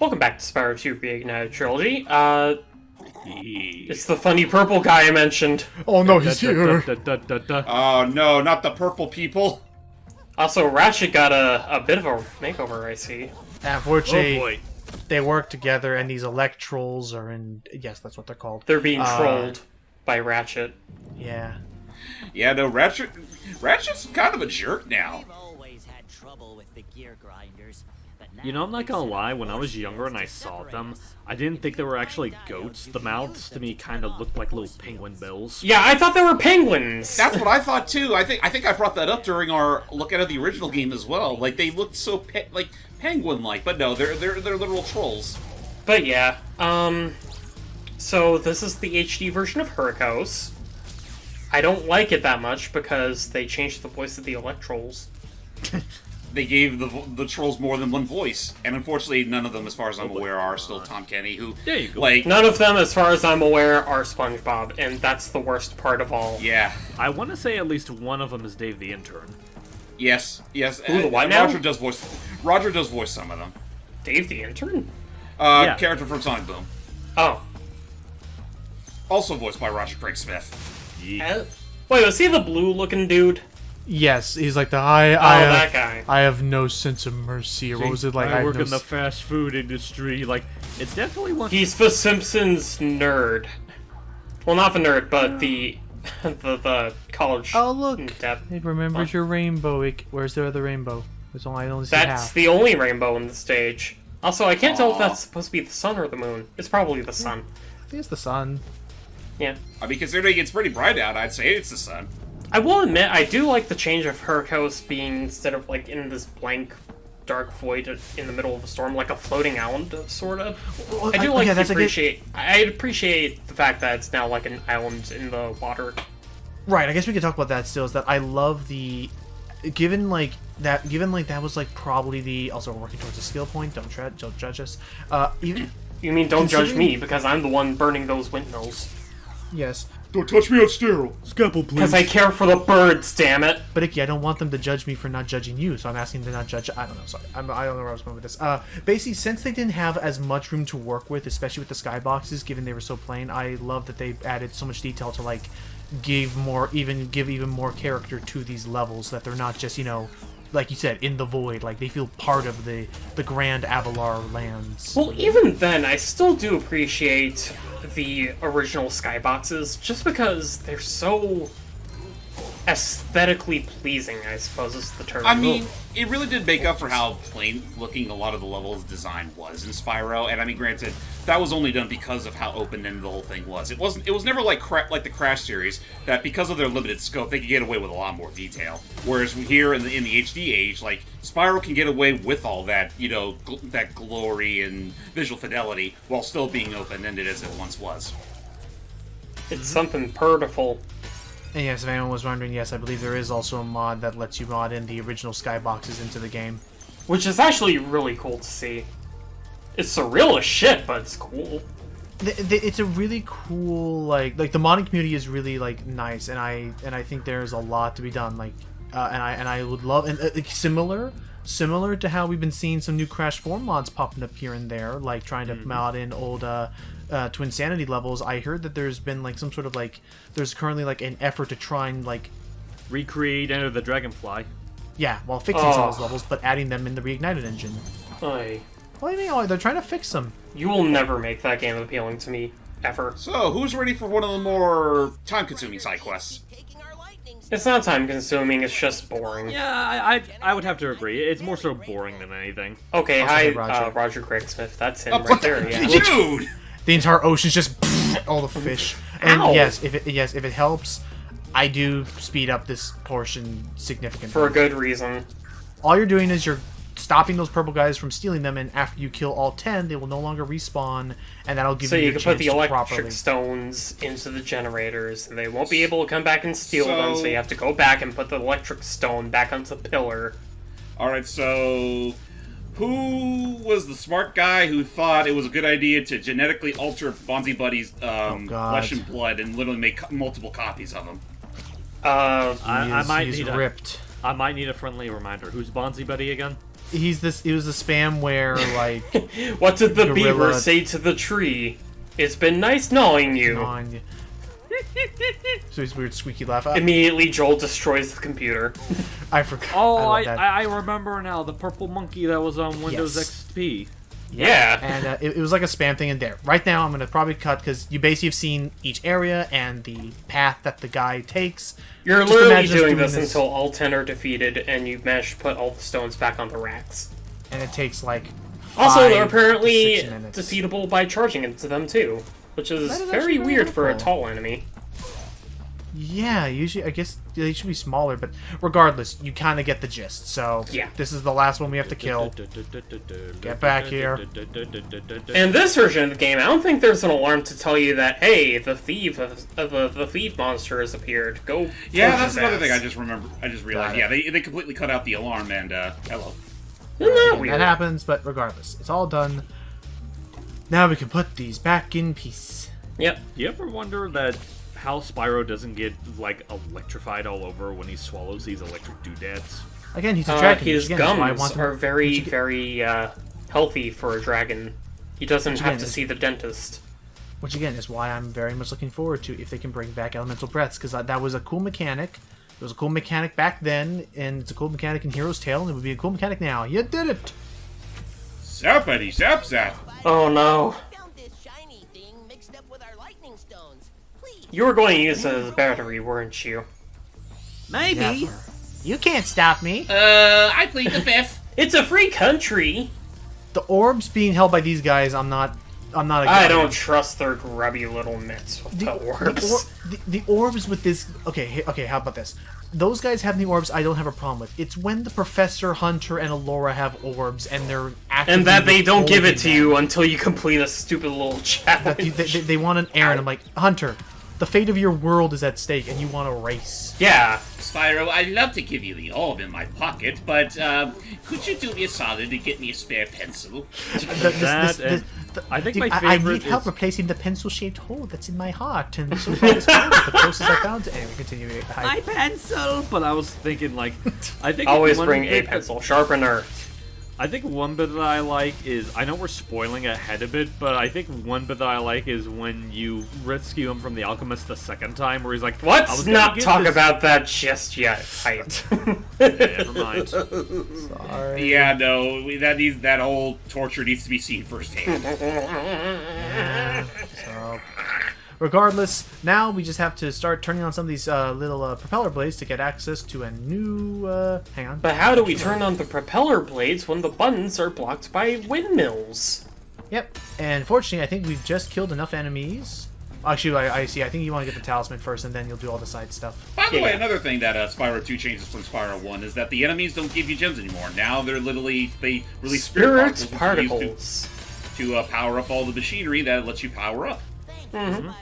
Welcome back to Spyro 2 Reignited Trilogy. It's the funny purple guy I mentioned. Oh no, he's here! Oh no, not the purple people! Also, Ratchet got a bit of a makeover, I see. Unfortunately, they work together, and these Electrolls are in... Yes, that's what they're called. They're being trolled by Ratchet. Yeah. Yeah, no, Ratchet's kind of a jerk now. You know, I'm not gonna lie, when I was younger and I saw them, I didn't think they were actually goats. The mouths, to me, kind of looked like little penguin bills. Yeah, I thought they were penguins! That's what I thought, too. I think I brought that up during our look at the original game as well. Like, they looked so, penguin-like, but no, they're literal trolls. But yeah, so this is the HD version of Hurricos. I don't like it that much because they changed the voice of the Electrolls. They gave the trolls more than one voice, and unfortunately, none of them, as far as I'm aware, are still Tom Kenny. Who, there you go. Like, none of them, as far as I'm aware, are SpongeBob, and that's the worst part of all. Yeah. I want to say at least one of them is Dave the Intern. Yes. Who, the what now? Roger does voice some of them. Dave the Intern? Yeah. Character from Sonic Boom. Oh. Also voiced by Roger Craig Smith. Wait, was he the blue-looking dude? Yes, he's like the that guy. I have no sense of mercy, or what was it like? I work in the fast food industry. Like, it's definitely one. He's the Simpsons nerd. Well, not the nerd, but the college. Oh look, depth. it remembers your rainbow. Where's the other rainbow? There's only I only see That's half. the only rainbow in the stage. Also, I can't tell if that's supposed to be the sun or the moon. It's probably the sun. I think it's the sun. Yeah. I mean, considering it's pretty bright out, I'd say it's the sun. I will admit, I do like the change of Hurricos being, instead of like in this blank, dark void in the middle of a storm, like a floating island, sort of. Well, I do I appreciate the fact that it's now like an island in the water. Right, I guess we could talk about that still, is that I love the... Given that was like probably the... Also, we're working towards a skill point, don't judge us. You mean don't judge me, because I'm the one burning those windmills. Yes. Don't touch me on sterile. Scalpel, please. Because I care for the birds, damn it! But Ikki, I don't want them to judge me for not judging you, so I'm asking them to not judge... I don't know, sorry. I don't know where I was going with this. Basically, since they didn't have as much room to work with, especially with the skyboxes, given they were so plain, I love that they added so much detail to, like, give even more character to these levels, that they're not just, you know, like you said, in the void. Like, they feel part of the grand Avalar lands. Well, even then, I still do appreciate the original skyboxes, just because they're so aesthetically pleasing, I suppose is the term. I mean, it really did make up for how plain looking a lot of the levels design was in Spyro, and I mean, granted, that was only done because of how open-ended the whole thing was. It was never like the Crash series, that because of their limited scope, they could get away with a lot more detail. Whereas here in the HD age, like, Spyro can get away with all that, you know, that glory and visual fidelity, while still being open-ended as it once was. It's something purtiful. And yes, if anyone was wondering, yes, I believe there is also a mod that lets you mod in the original skyboxes into the game. Which is actually really cool to see. It's surreal as shit, but it's cool. It's a really cool, like the modding community is really, like, nice, and I think there's a lot to be done, like, and I would love, and similar to how we've been seeing some new Crash 4 mods popping up here and there, like trying to mod in old Twinsanity levels. I heard that there's been, like, some sort of, like, there's currently, like, an effort to try and, like, recreate Enter the Dragonfly. Yeah, while fixing some of those levels, but adding them in the Reignited engine. Aye. What do you mean? Oh, they're trying to fix them. You will never make that game appealing to me, ever. So, who's ready for one of the more time-consuming side quests? It's not time-consuming, it's just boring. Yeah, I would have to agree. It's more so boring than anything. Okay, Also, hi, Roger. Roger Craig Smith. That's him right there, yeah. Dude! The entire ocean's just all the fish. And Ow. yes, if it helps, I do speed up this portion significantly. For a good reason. All you're doing is you're stopping those purple guys from stealing them, and after you kill all 10, they will no longer respawn, and that'll give So you you your can put the chance to electric properly. stones into the generators, and they won't be able to come back and steal them, so So- you have to go back and put the electric stone back onto the pillar. Alright, so... Who was the smart guy who thought it was a good idea to genetically alter Bonzi Buddy's flesh and blood and literally make multiple copies of him? I might He's need ripped. I might need a friendly reminder. Who's Bonzi Buddy again? He's this. It was a spam where like. What did the beaver Gorilla- say to the tree? It's been nice knowing you. on you. So his weird squeaky laugh. Immediately, Joel destroys the computer. I forgot. Oh, love that. I remember now. The purple monkey that was on Windows Yes. XP. Yeah. And it was like a spam thing in there. Right now, I'm going to probably cut because you basically have seen each area and the path that the guy takes. You're Just literally imagine us doing doing this this- until all 10 are defeated and you've managed to put all the stones back on the racks. And it takes like. Also, 5 they're to apparently 6 minutes. defeatable by charging into them too, which is That is very actually very weird for a helpful. tall enemy. Yeah, usually I guess they should be smaller, but regardless, you kind of get the gist. So Yeah. this is the last one we have to kill. Get back here. In this version of the game, I don't think there's an alarm to tell you that, hey, the thief monster has appeared. Go. Yeah, push that's his another ass. thing I just realized. Got it. Yeah, they completely cut out the alarm and hello. Isn't that And weird? that happens, but regardless, it's all done. Now we can put these back in peace. Yep. You ever wonder that how Spyro doesn't get like electrified all over when he swallows these electric doodads? Again, he's a dragon. His Again, that's why I gums want him- are very, which- very healthy for a dragon. He doesn't Which have again to is- see the dentist. Which again is why I'm very much looking forward to if they can bring back elemental breaths, because that was a cool mechanic. It was a cool mechanic back then, and it's a cool mechanic in Hero's Tale, and it would be a cool mechanic now. You did it! Zappity zap zap. Oh no. Found this shiny thing mixed up with our lightning stones. Please. You were going to use it as a battery, weren't you? Maybe. You can't stop me. I plead the fifth. It's a free country. The orbs being held by these guys, I'm not I don't trust their grubby little mitts with the orbs. The orbs with this. Okay, how about this? Those guys having the orbs, I don't have a problem with. It's when the Professor, Hunter, and Alora have orbs, and they're actively And that they don't give it to withholding you until you complete a stupid little them. challenge. They want an errand. I'm like, Hunter, the fate of your world is at stake, and you want to race. Yeah. Spyro, I'd love to give you the orb in my pocket, but could you do me a solid and get me a spare pencil? I think my I favorite need help is- replacing the pencil-shaped hole that's in my heart, and so far this hole is the closest I found. Anyway, continue. my pencil. But I was thinking like, I think Always one bring a bit- pencil. Sharpener. I think one bit that I like is, I know we're spoiling ahead a bit, but I think one bit that I like is when you rescue him from the alchemist the second time, where he's like, "I was Let's gonna not get talk this-" about that just yet. Hype. Never mind. Sorry. Yeah, no, that whole torture needs to be seen firsthand. So, regardless, now we just have to start turning on some of these little propeller blades to get access to a new. Hang on. But how do we turn on the propeller blades when the buttons are blocked by windmills? Yep. And fortunately, I think we've just killed enough enemies. Actually, I see. I think you want to get the talisman first, and then you'll do all the side stuff. By the Yeah. way, another thing that Spyro 2 changes from Spyro 1 is that the enemies don't give you gems anymore. Now they release spirit Spirit particles, particles. to power up all the machinery that lets you power up. Thank you, Spyro.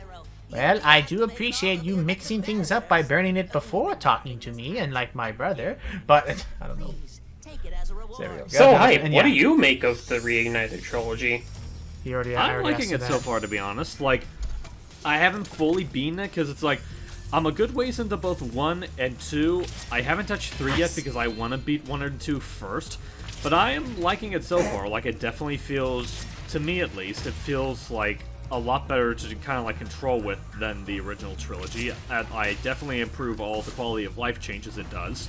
Well, I do appreciate you mixing things up by burning it before talking to me, and like my brother. But I don't know. Please, take it as a reward. There we go. So, Yeah, Hype, and what do yeah, you make of the Reignited trilogy? I I'm already liking it asked you so that. far, to be honest. Like, I haven't fully beaten it because it's like I'm a good ways into both 1 and 2. I haven't touched 3 yet because I want to beat 1 and 2 first. But I am liking it so far. Like, it definitely feels, to me at least, it feels like a lot better to kind of like control with than the original trilogy. And I definitely improve all the quality of life changes it does.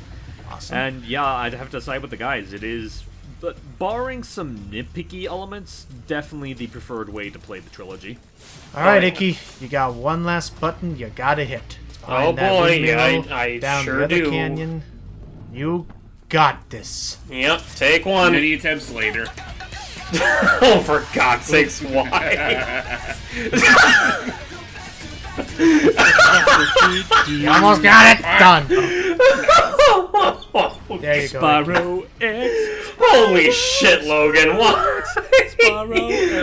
Awesome. And yeah, I'd have to side with the guys. It is, but barring some nitpicky elements, definitely the preferred way to play the trilogy. All right, Ikki, you got one last button you gotta hit. It's behind Oh that boy, windmill, I down sure the other do. canyon. You got this. Yep, take one. Many attempts later. Oh, for God's sakes, why? You almost got it. Done. There you go. Spyro X. Holy shit, Logan! What?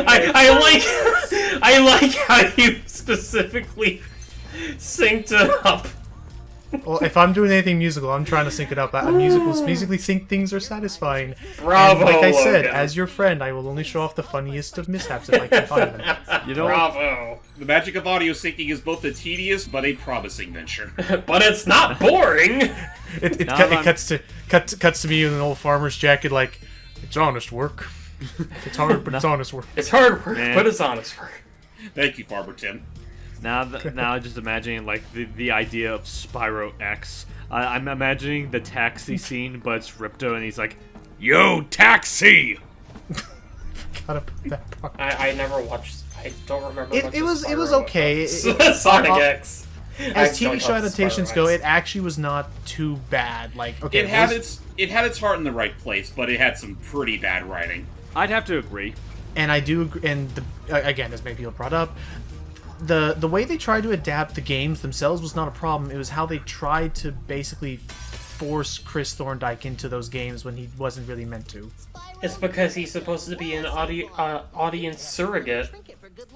I like how you specifically synced it up. Well, if I'm doing anything musical, I'm trying to sync it up. Musically sync things are satisfying. Bravo, And like I said, Logan. as your friend, I will only show off the funniest of mishaps if I can find them. You know, Bravo. The magic of audio syncing is both a tedious but a promising venture. But it's not boring. It Now I'm- cuts to me in an old farmer's jacket, like, It's honest work. It's hard, but it's honest work. It's hard work, Man. but it's honest work. Thank you, Farmer Tim. Now just imagining like the idea of Spyro X. I'm imagining the taxi scene, but it's Ripto, and he's like, "Yo, taxi!" Gotta put that part. I never watched. I don't remember. much It of was Spyro, okay. Sonic X. As I TV don't show love adaptations Spyro go, X. it actually was not too bad. Like, okay, It had its heart in the right place, but it had some pretty bad writing. I'd have to agree. and I do agree, and again, as many people brought up, the way they tried to adapt the games themselves was not a problem. It was how they tried to basically force Chris Thorndike into those games when he wasn't really meant to. It's because he's supposed to be an audience surrogate.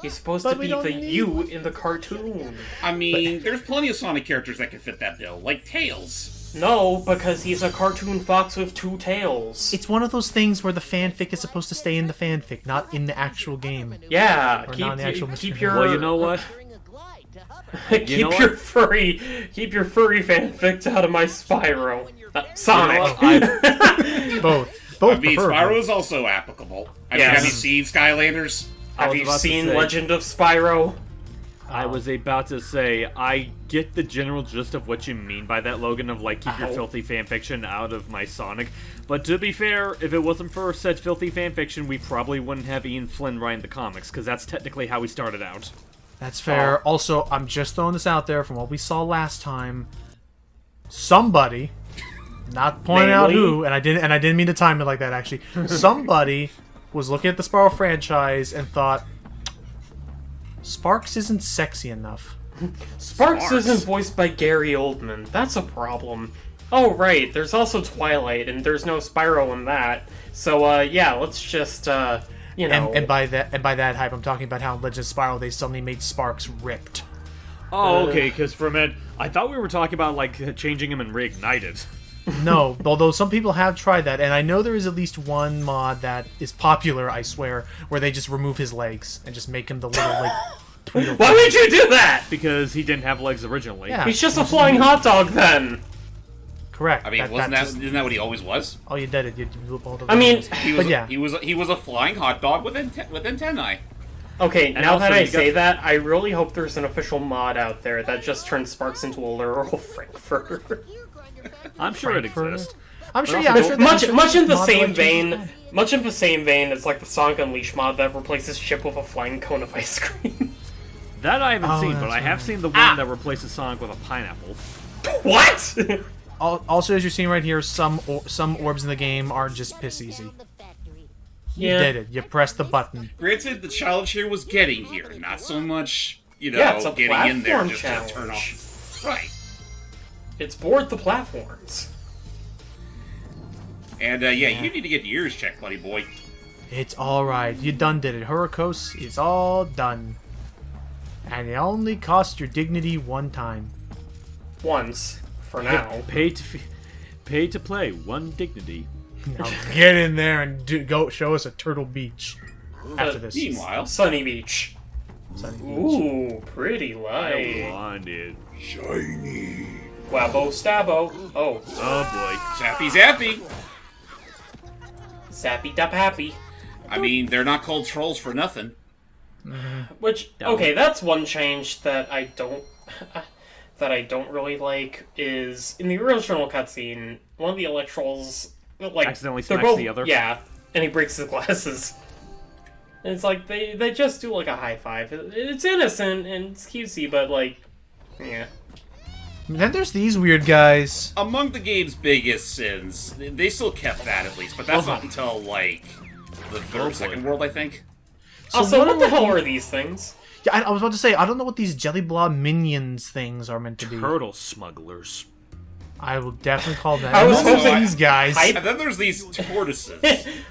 He's supposed But to we be don't the need- you in the cartoon. I mean, there's plenty of Sonic characters that can fit that bill, like Tails. No, because he's a cartoon fox with two tails. It's one of those things where the fanfic is supposed to stay in the fanfic, not in the actual game. Yeah, Or not the actual keep Mr. your Well, you know what? keep You know your what? furry fanfics out of my Spyro. Sonic. You know what? Both. I mean, preferably. Spyro is also applicable. I mean, Yes. have you seen Skylanders? I Have was you about to seen say- Legend of Spyro? I was about to say, I get the general gist of what you mean by that, Logan, of like, keep your Ow. filthy fanfiction out of my Sonic. But to be fair, if it wasn't for said filthy fanfiction, we probably wouldn't have Ian Flynn writing the comics, because that's technically how we started out. That's fair. Also, I'm just throwing this out there from what we saw last time. Somebody, not pointing out Namely? who, and I didn't mean to time it like that. Actually, somebody was looking at the Spyro franchise and thought, Sparks isn't sexy enough. Sparks isn't voiced by Gary Oldman. That's a problem. Oh, right. There's also Twilight, and there's no Spyro in that. So, yeah, let's just, you know... And by that hype, I'm talking about how in Legend of Spyro they suddenly made Sparks ripped. Oh, okay, because for a minute, I thought we were talking about, like, changing him in Reignited. No, although some people have tried that, and I know there is at least one mod that is popular, I swear, where they just remove his legs and just make him the little, like, Tweedle. Why would you do that? Because he didn't have legs originally. Yeah. He's just a flying hot dog, then. Correct. I mean, isn't that what he always was? Oh, you did it. You blew all the I mean, He was, But yeah. he was a flying hot dog with antennae. okay, now also that I you say got- that, I really hope there's an official mod out there that just turns Sparks into a literal Frankfurter. I'm sure it Frankfurter? exists. I'm sure. But Yeah, I'm also sure. much, that- much in the mod same Legends is vein, fine. much in the same vein as like the Sonic Unleashed mod that replaces Chip with a flying cone of ice cream. That I haven't Oh, seen, but that's I have right. seen the one that replaces Sonic with a pineapple. What? Also, as you're seeing right here, some orbs in the game are just piss easy. You Yeah. did it. You pressed the button. Granted, the challenge here was getting here, not so much, Yeah, it's a getting in there platform just to turn challenge. off. Right. It's board the platforms. And yeah, you need to get your ears checked, buddy boy. It's all right. You done did it. Hurricos is all done, and it only cost your dignity one time. Once. For now. Pay to play, one dignity. Now get in there and go show us a Turtle Beach after this. Meanwhile, Sunny Beach. Sunny Beach. Ooh, pretty I light. want it. shiny. Wabbo Stabbo. Oh. Oh boy. Zappy zappy. Zappy Dup Happy. I mean, they're not called trolls for nothing. Which, Yeah. okay, that's one change that I don't... that I don't really like, is... In the original cutscene, one of the Electrolls... Like, Accidentally they're smacks both, the other? Yeah, and he breaks his glasses. And it's like, they just do, like, a high five. It's innocent, and it's cutesy, but, like... Yeah. Then there's these weird guys. Among the game's biggest sins, they still kept that at least, but that's not until, like, the third, second world, I think. Also, what what the are hell are these things? Yeah, I was about to say, I don't know what these Jelly Blob minions things are meant to be. Turtle smugglers. I will definitely call them. I was Also, hoping- these guys. Hype. And then there's these tortoises.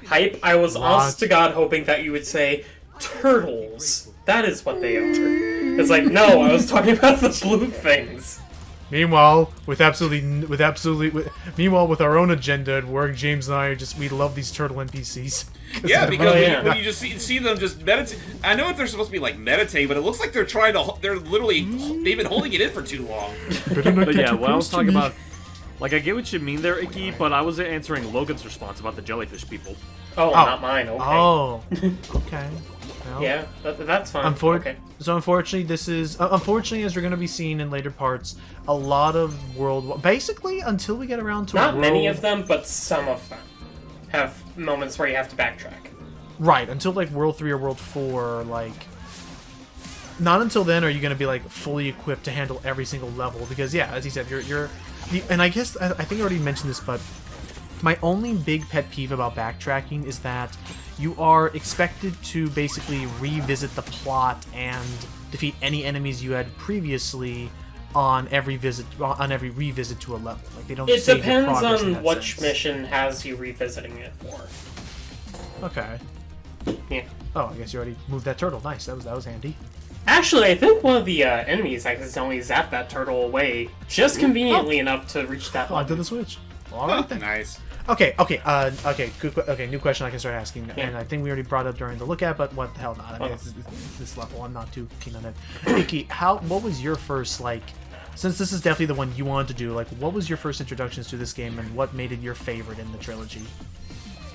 Hype, I was honest What? to God hoping that you would say turtles. That is what they are. It's like, no, I was talking about the blue things. Meanwhile, with our own agenda at work, James and I are we love these turtle NPCs. Yeah, they're because Oh, when, yeah. when you just see them just meditate, I know that they're supposed to be like meditate, but it looks like they're literally, they've been holding it in for too long. better not But get yeah, too what I close was to talking me. about Like, I get what you mean there, Ikki, but I was answering Logan's response about the jellyfish people. Oh, not mine. Okay. Oh, okay. Well, Yeah, that's fine. Okay. So unfortunately, unfortunately, as we're going to be seeing in later parts, a lot of basically until we get around to Not many of them, but some of them have moments where you have to backtrack. Right, until like World 3 or World 4, like not until then are you going to be like fully equipped to handle every single level because yeah, as you said, and I guess I think I already mentioned this, but my only big pet peeve about backtracking is that you are expected to basically revisit the plot and defeat any enemies you had previously on every revisit to a level. Like they don't. It save your depends progress in on that which sense. mission has you revisiting it for. Okay. Yeah. Oh, I guess you already moved that turtle. Nice. That was handy. Actually, I think one of the enemies accidentally zapped that turtle away just conveniently enough to reach that Onto button. the switch. All right then. Nice. Okay. New question I can start asking, and I think we already brought up during the look at, but what the hell not? I mean, it's this level. I'm not too keen on it. Ikki, what was your first like? Since this is definitely the one you wanted to do, like, what was your first introductions to this game, and what made it your favorite in the trilogy?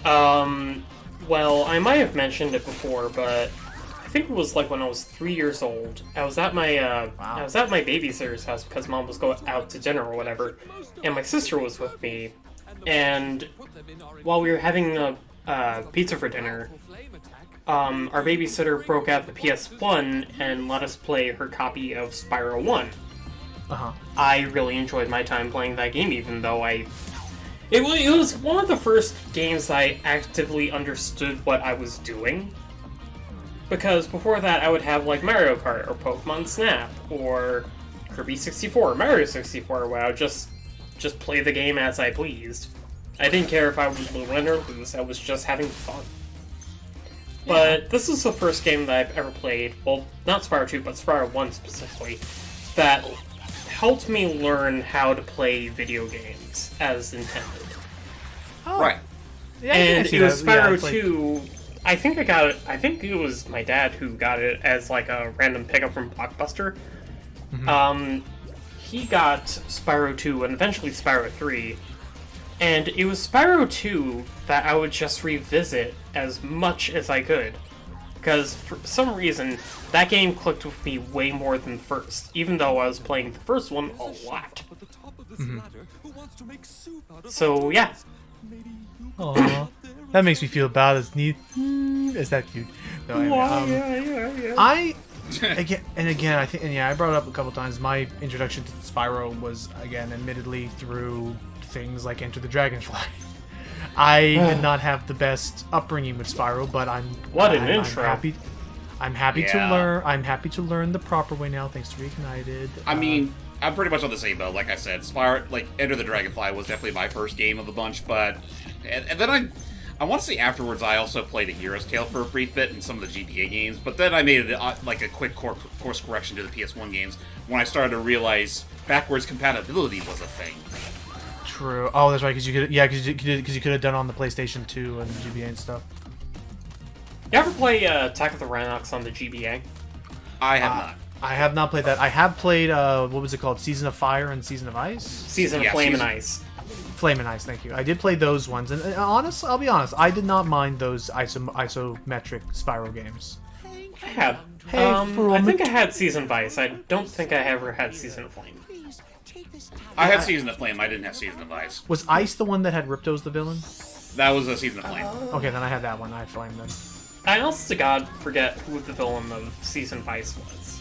Well, I might have mentioned it before, but I think it was like when I was 3 years old. I was at my babysitter's house because mom was going out to dinner or whatever, and my sister was with me. And while we were having pizza for dinner, our babysitter broke out the PS1 and let us play her copy of Spyro 1. I really enjoyed my time playing that game, even though it was one of the first games I actively understood what I was doing. Because before that, I would have like Mario Kart or Pokemon Snap or Kirby 64, Mario 64, where I would just play the game as I pleased. I didn't care if I would win or lose, I was just having fun. But this is the first game that I've ever played, well, not Spyro 2, but Spyro 1 specifically, that helped me learn how to play video games as intended. Oh. Right. Yeah, And it was Spyro like, 2. I think I think it was my dad who got it as like a random pickup from Blockbuster. He got Spyro 2 and eventually Spyro 3. And it was Spyro 2 that I would just revisit as much as I could. Because for some reason, that game clicked with me way more than the first, even though I was playing the first one a lot. So, yeah. Aww. That makes me feel about as neat. Is that cute? No, anyway, again, I think, I brought it up a couple times. My introduction to Spyro was, again, admittedly through things like Enter the Dragonfly. I did not have the best upbringing with Spyro, but I'm happy. I'm happy to learn. I'm happy to learn the proper way now, thanks to Reignited. I mean, I'm pretty much on the same boat. Like I said, Spyro, like Enter the Dragonfly was definitely my first game of the bunch, but and then I want to say afterwards I also played A Hero's Tale for a brief bit in some of the GBA games, but then I made it like a quick course correction to the PS1 games when I started to realize backwards compatibility was a thing. True. Oh, that's right. Because you could have done it on the PlayStation 2 and GBA and stuff. You ever play Attack of the Rhinox on the GBA? I have not. I have not played that. I have played, what was it called? Season of Fire and Season of Ice? Season of Flame and Ice. Flame and Ice, thank you. I did play those ones, and I'll be honest, I did not mind those isometric Spyro games. I had. I think I had Season of Ice. I don't think I ever had Season of Flame. I had Season of Flame. I didn't have Season of Ice. Was Ice the one that had Ripto as the villain? That was a Season of Flame. Okay, then I had that one. I had Flame then. I honest to God forget who the villain of Season of Ice was.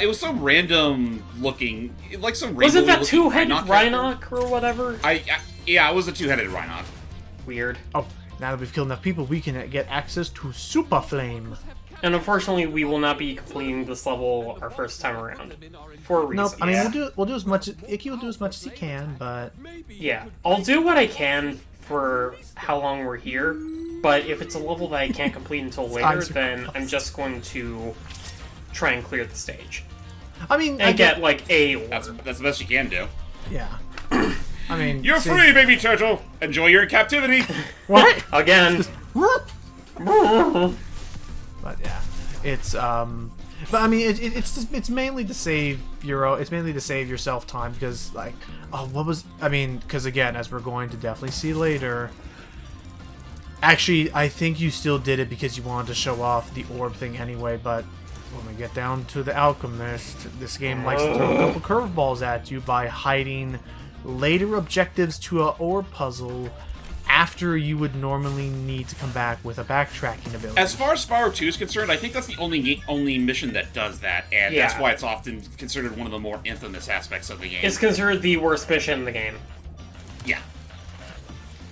It was some random looking, like some. Was it that rainbow-looking two-headed Rhinoc Rhinoc or whatever? Yeah, it was a two-headed Rhinoc. Weird. Oh, now that we've killed enough people, we can get access to Super Flame. And unfortunately, we will not be completing this level our first time around. For a reason. Nope. I mean, we'll do as much. Ikki will do as much as he can, but yeah, I'll do what I can for how long we're here. But if it's a level that I can't complete until later, then I'm just going to try and clear the stage. I mean, and get like A or That's the best you can do. Yeah. I mean, You're free, baby turtle. Enjoy your captivity. Again. But yeah, it's But I mean, it's mainly to save it's mainly to save yourself time because like, oh, what was I mean? Because again, as we're going to definitely see later. Actually, I think you still did it because you wanted to show off the orb thing anyway. But when we get down to the alchemist, this game likes to throw a couple curveballs at you by hiding later objectives to an orb puzzle after you would normally need to come back with a backtracking ability. As far as Spyro 2 is concerned, I think that's the only mission that does that, and that's why it's often considered one of the more infamous aspects of the game. It's considered the worst mission in the game. Yeah.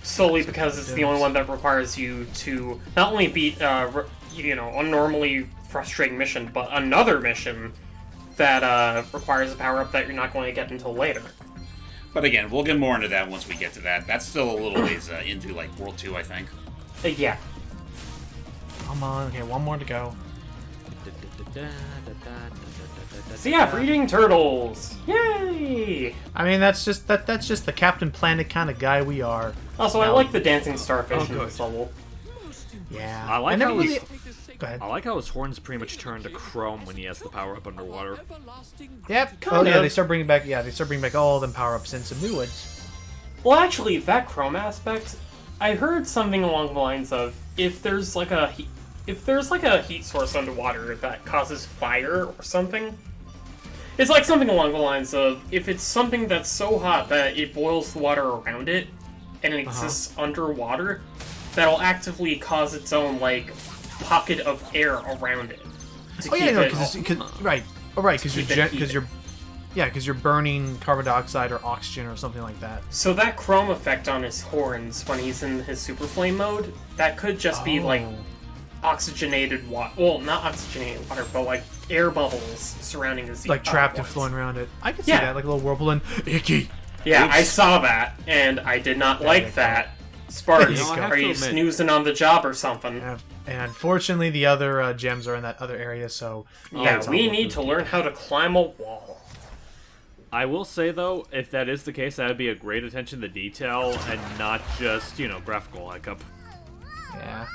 Solely because it's the only one that requires you to not only beat, a normally frustrating mission, but another mission that requires a power-up that you're not going to get until later. But again, we'll get more into that once we get to that. That's still a little ways into, like, World 2, I think. Yeah. Come on, okay, one more to go. So yeah, breeding turtles! Yay! I mean, that's just the Captain Planet kind of guy we are. Also, I like the dancing starfish in this level. Yeah. I like never how really... Go ahead. I like how his horns pretty much turn to chrome when he has the power up underwater. Yep. Kind yeah, of. they start bringing back all them power-ups and some new ones. Well, actually, that chrome aspect, I heard something along the lines of if there's like a heat source underwater that causes fire or something. It's like something along the lines of if it's something that's so hot that it boils the water around it and it exists underwater, that'll actively cause its own like pocket of air around it. To keep because you're burning carbon dioxide or oxygen or something like that. So that chrome effect on his horns when he's in his super flame mode, that could just be like oxygenated water. Well, not oxygenated water, but like air bubbles surrounding his like trapped and horns. flowing around it. I can see that, like a little whirlpool and Ikki. Yeah, Oops. I saw that, and I did not like that. Sparks, You know, I have are to you admit- snoozing on the job or something? And unfortunately, the other gems are in that other area, so... Yeah, we need to learn how to climb a wall. I will say, though, if that is the case, that would be a great attention to detail and not just, graphical hiccup. Yeah.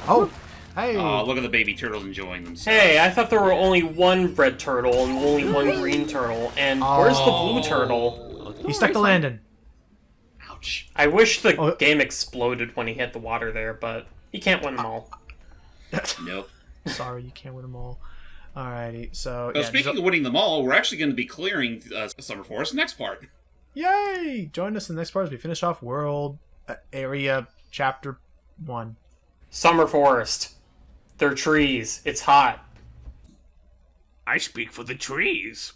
Oh! Hey! Oh, look at the baby turtles enjoying themselves. Hey, I thought there were only one red turtle and only one green turtle, and where's the blue turtle? He stuck the landing. Ouch. I wish the game exploded when he hit the water there, but he can't win them all. Nope. Sorry, you can't win them all. Alrighty, so... Well, speaking of winning them all, we're actually going to be clearing Summer Forest next part. Yay! Join us in the next part as we finish off World Area Chapter 1. Summer Forest. They're trees. It's hot. I speak for the trees.